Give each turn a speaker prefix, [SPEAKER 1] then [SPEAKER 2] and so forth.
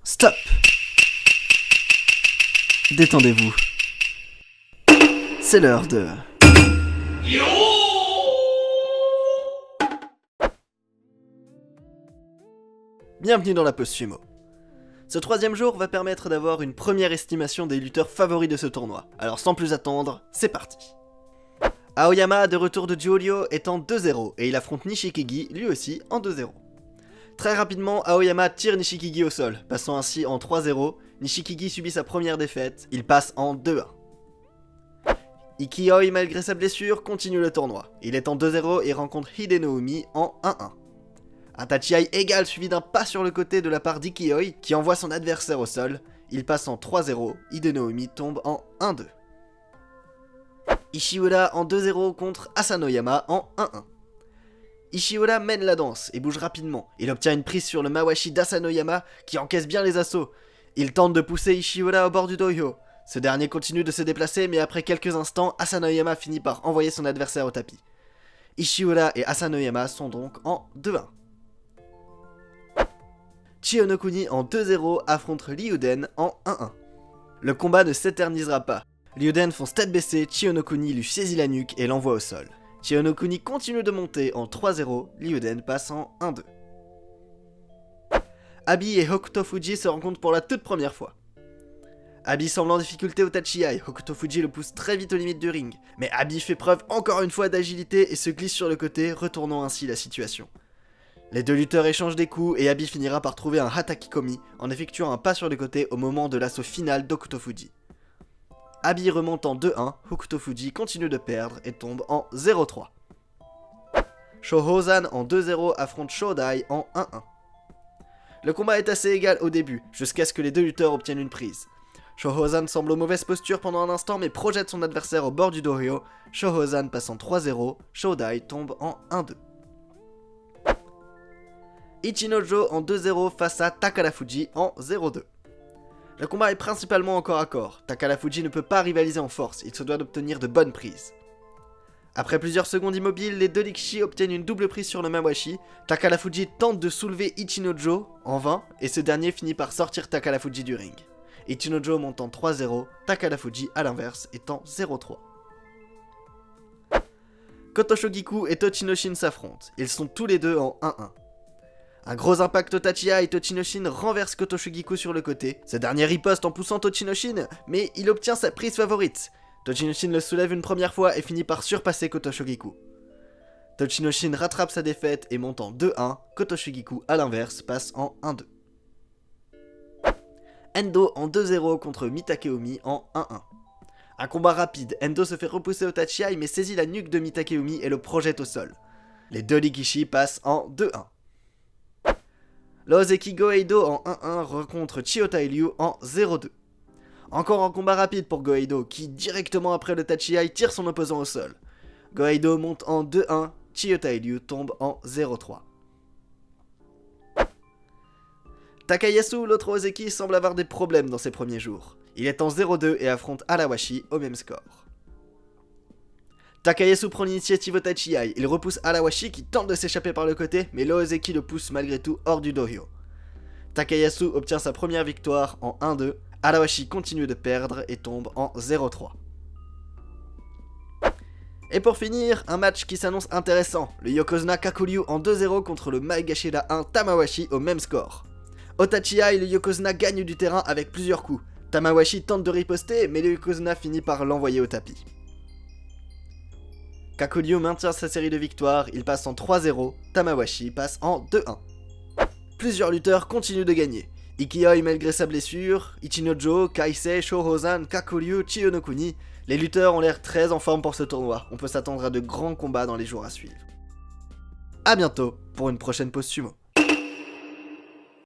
[SPEAKER 1] Stop. Détendez-vous. C'est l'heure de... Bienvenue dans la pause sumo. Ce troisième jour va permettre d'avoir une première estimation des lutteurs favoris de ce tournoi. Alors sans plus attendre, c'est parti. Aoyama, de retour de Juryo, est en 2-0 et il affronte Nishikigi, lui aussi, en 2-0. Très rapidement, Aoyama tire Nishikigi au sol, passant ainsi en 3-0. Nishikigi subit sa première défaite, il passe en 2-1. Ikioi, malgré sa blessure, continue le tournoi. Il est en 2-0 et rencontre Hidenoumi en 1-1. Un tachiai égal suivi d'un pas sur le côté de la part d'Ikioi qui envoie son adversaire au sol. Il passe en 3-0, Hidenoumi tombe en 1-2. Ishiura en 2-0 contre Asanoyama en 1-1. Ishiura mène la danse et bouge rapidement. Il obtient une prise sur le Mawashi d'Asanoyama qui encaisse bien les assauts. Il tente de pousser Ishiura au bord du dohyo. Ce dernier continue de se déplacer mais après quelques instants, Asanoyama finit par envoyer son adversaire au tapis. Ishiura et Asanoyama sont donc en 2-1. Chiyonokuni en 2-0 affronte Ryuden en 1-1. Le combat ne s'éternisera pas. Ryuden fonce tête baissée, Chiyonokuni lui saisit la nuque et l'envoie au sol. Chiyonokuni continue de monter en 3-0, Ryuden passe en 1-2. Abi et Hokuto Fuji se rencontrent pour la toute première fois. Abi semble en difficulté au tachiai, Hokuto Fuji le pousse très vite aux limites du ring, mais Abi fait preuve encore une fois d'agilité et se glisse sur le côté, retournant ainsi la situation. Les deux lutteurs échangent des coups et Abi finira par trouver un Hatakikomi en effectuant un pas sur le côté au moment de l'assaut final d'Hokuto Fuji. Abi remonte en 2-1, Hokuto Fuji continue de perdre et tombe en 0-3. Shohozan en 2-0 affronte Shodai en 1-1. Le combat est assez égal au début, jusqu'à ce que les deux lutteurs obtiennent une prise. Shohozan semble en mauvaise posture pendant un instant mais projette son adversaire au bord du dohyo. Shohozan passe en 3-0, Shodai tombe en 1-2. Ichinojo en 2-0 face à Takara Fuji en 0-2. Le combat est principalement en corps à corps. Takara Fuji ne peut pas rivaliser en force, il se doit d'obtenir de bonnes prises. Après plusieurs secondes immobiles, les deux Likishi obtiennent une double prise sur le Mawashi. Takara Fuji tente de soulever Ichinojo en vain, et ce dernier finit par sortir Takara Fuji du ring. Ichinojo monte en 3-0, Takara Fuji à l'inverse est en 0-3. Kotoshogiku et Tochinoshin s'affrontent, ils sont tous les deux en 1-1. Un gros impact au Tachiya et Tochinoshin renverse Kotoshogiku sur le côté. Ce dernier riposte en poussant Tochinoshin, mais il obtient sa prise favorite. Tochinoshin le soulève une première fois et finit par surpasser Kotoshogiku. Tochinoshin rattrape sa défaite et monte en 2-1, Kotoshogiku à l'inverse passe en 1-2. Endo en 2-0 contre Mitakeomi en 1-1. Un combat rapide, Endo se fait repousser au Tachiya mais saisit la nuque de Mitakeomi et le projette au sol. Les deux Likishi passent en 2-1. Loozeki Goeido en 1-1 rencontre Chiyotai Ryu en 0-2. Encore un combat rapide pour Goeido qui, directement après le Tachiai, tire son opposant au sol. Goeido monte en 2-1, Chiyotai Ryu tombe en 0-3. Takayasu, l'autre Ozeki, semble avoir des problèmes dans ses premiers jours. Il est en 0-2 et affronte Alawashi au même score. Takayasu prend l'initiative au Tachiai, il repousse Alawashi qui tente de s'échapper par le côté, mais Loozeki le pousse malgré tout hors du dohyo. Takayasu obtient sa première victoire en 1-2, Alawashi continue de perdre et tombe en 0-3. Et pour finir, un match qui s'annonce intéressant, le Yokozuna Kakuryu en 2-0 contre le Maegashira 1 Tamawashi au même score. Au Tachiai, le Yokozuna gagne du terrain avec plusieurs coups. Tamawashi tente de riposter, mais le Yokozuna finit par l'envoyer au tapis. Kakuryu maintient sa série de victoires, il passe en 3-0, Tamawashi passe en 2-1. Plusieurs lutteurs continuent de gagner. Ikioi malgré sa blessure, Ichinojo, Kaisei, Shohozan, Kakuryu, Chiyonokuni, les lutteurs ont l'air très en forme pour ce tournoi, on peut s'attendre à de grands combats dans les jours à suivre. A bientôt pour une prochaine pause sumo.